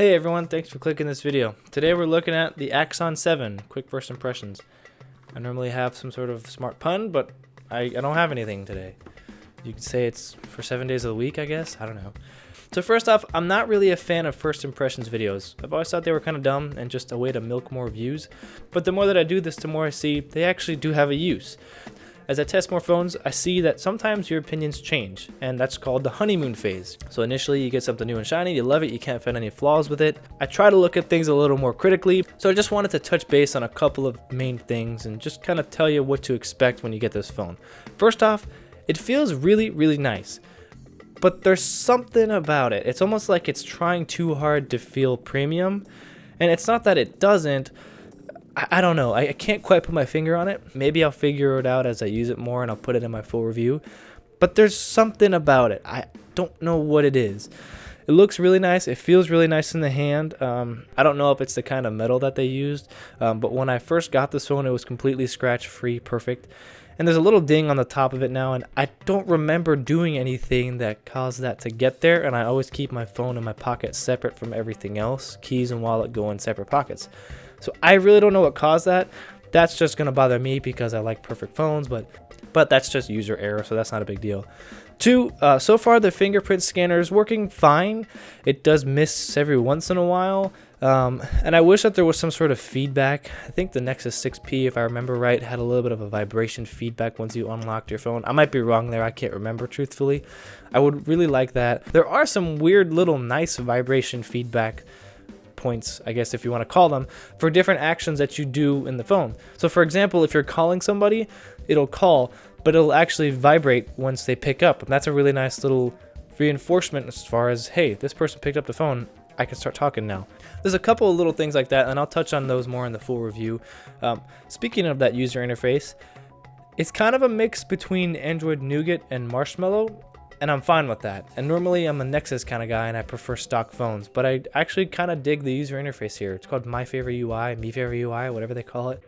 Hey everyone, thanks for clicking this video. Today we're looking at the Axon 7, quick first impressions. I normally have some sort of smart pun, but I don't have anything today. You could say it's for 7 days of the week, I guess? I don't know. So first off, I'm not really a fan of first impressions videos. I've always thought they were kind of dumb and just a way to milk more views. But the more that I do this, the more I see they actually do have a use. As I test more phones, I see that sometimes your opinions change, and that's called the honeymoon phase. So initially you get something new and shiny, you love it, you can't find any flaws with it. I try to look at things a little more critically, so I just wanted to touch base on a couple of main things and just kind of tell you what to expect when you get this phone. First off, it feels really nice, but there's something about it. It's almost like it's trying too hard to feel premium, and it's not that it doesn't. I don't know. I can't quite put my finger on it. Maybe I'll figure it out as I use it more and I'll put it in my full review. But there's something about it. I don't know what it is. It looks really nice. It feels really nice in the hand. I don't know if it's the kind of metal that they used. But when I first got this phone, it was completely scratch-free, perfect. And there's a little ding on the top of it now, and I don't remember doing anything that caused that to get there, and I always keep my phone in my pocket separate from everything else. Keys and wallet go in separate pockets. So I really don't know what caused that. That's just going to bother me because I like perfect phones, but that's just user error, so that's not a big deal. Two, so far the fingerprint scanner is working fine. It does miss every once in a while, and I wish that there was some sort of feedback. I think the Nexus 6P, if I remember right, had a little bit of a vibration feedback once you unlocked your phone. I might be wrong there. I can't remember truthfully. I would really like that. There are some weird little nice vibration feedback points, I guess if you want to call them, for different actions that you do in the phone. So for example, if you're calling somebody, it'll call, but it'll actually vibrate once they pick up. And that's a really nice little reinforcement as far as, hey, this person picked up the phone, I can start talking now. There's a couple of little things like that, and I'll touch on those more in the full review. Speaking of that user interface, it's kind of a mix between Android Nougat and Marshmallow, and I'm fine with that. And normally I'm a Nexus kind of guy and I prefer stock phones, but I actually kind of dig the user interface here. It's called My Favorite UI, Me Favorite UI, whatever they call it.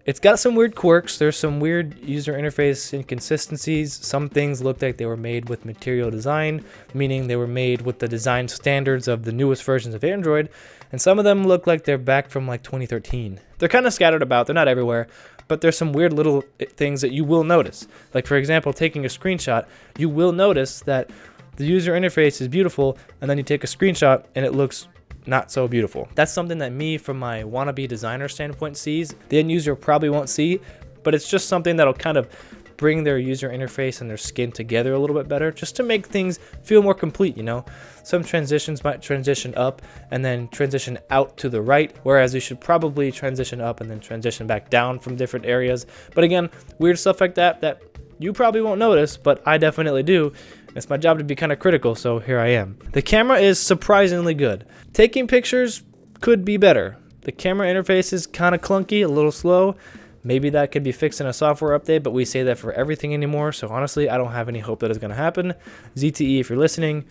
It's got some weird quirks. There's some weird user interface inconsistencies. Some things look like they were made with material design, meaning they were made with the design standards of the newest versions of Android. And some of them look like they're back from like 2013. They're kind of scattered about. They're not everywhere. But there's some weird little things that you will notice. Like for example, taking a screenshot, you will notice that the user interface is beautiful, and then you take a screenshot and it looks not so beautiful. That's something that me, from my wannabe designer standpoint, sees. The end user probably won't see, but it's just something that'll kind of bring their user interface and their skin together a little bit better, just to make things feel more complete, you know? Some transitions might transition up and then transition out to the right, whereas you should probably transition up and then transition back down from different areas. But again, weird stuff like that you probably won't notice, but I definitely do. It's my job to be kind of critical, so here I am. The camera is surprisingly good. Taking pictures could be better. The camera interface is kind of clunky, a little slow. Maybe that could be fixed in a software update, but we say that for everything anymore, so honestly, I don't have any hope that it's going to happen. ZTE, if you're listening,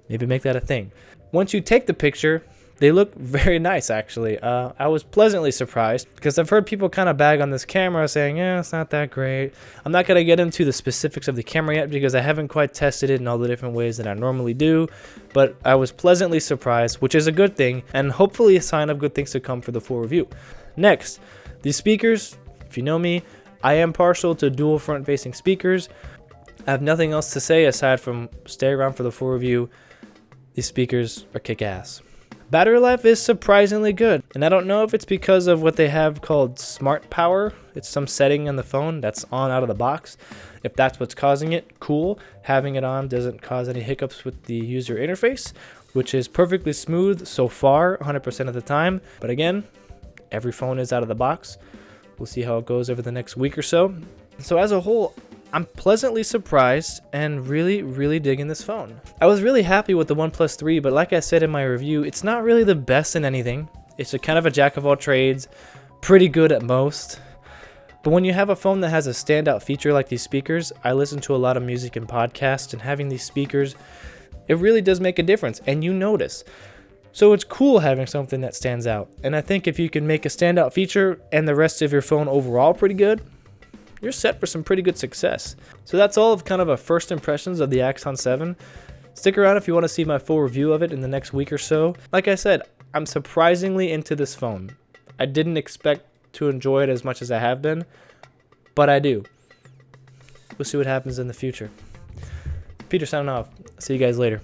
maybe make that a thing. Once you take the picture, they look very nice, actually. I was pleasantly surprised, because I've heard people kind of bag on this camera, saying, yeah, it's not that great. I'm not going to get into the specifics of the camera yet, because I haven't quite tested it in all the different ways that I normally do, but I was pleasantly surprised, which is a good thing, and hopefully a sign of good things to come for the full review. Next, these speakers. If you know me, I am partial to dual front-facing speakers. I have nothing else to say aside from stay around for the full review. These speakers are kick-ass. Battery life is surprisingly good, and I don't know if it's because of what they have called smart power. It's some setting on the phone that's on out of the box. If that's what's causing it, cool. Having it on doesn't cause any hiccups with the user interface, which is perfectly smooth so far, 100% of the time. But again, every phone is out of the box. We'll see how it goes over the next week or so. So as a whole, I'm pleasantly surprised and really digging this phone. I was really happy with the OnePlus 3, but like I said in my review, it's not really the best in anything. It's a kind of a jack of all trades, pretty good at most. But when you have a phone that has a standout feature like these speakers, I listen to a lot of music and podcasts, and having these speakers, it really does make a difference, and you notice. So it's cool having something that stands out. And I think if you can make a standout feature and the rest of your phone overall pretty good, you're set for some pretty good success. So that's all of kind of a first impressions of the Axon 7. Stick around if you want to see my full review of it in the next week or so. Like I said, I'm surprisingly into this phone. I didn't expect to enjoy it as much as I have been, but I do. We'll see what happens in the future. Peter signing off. See you guys later.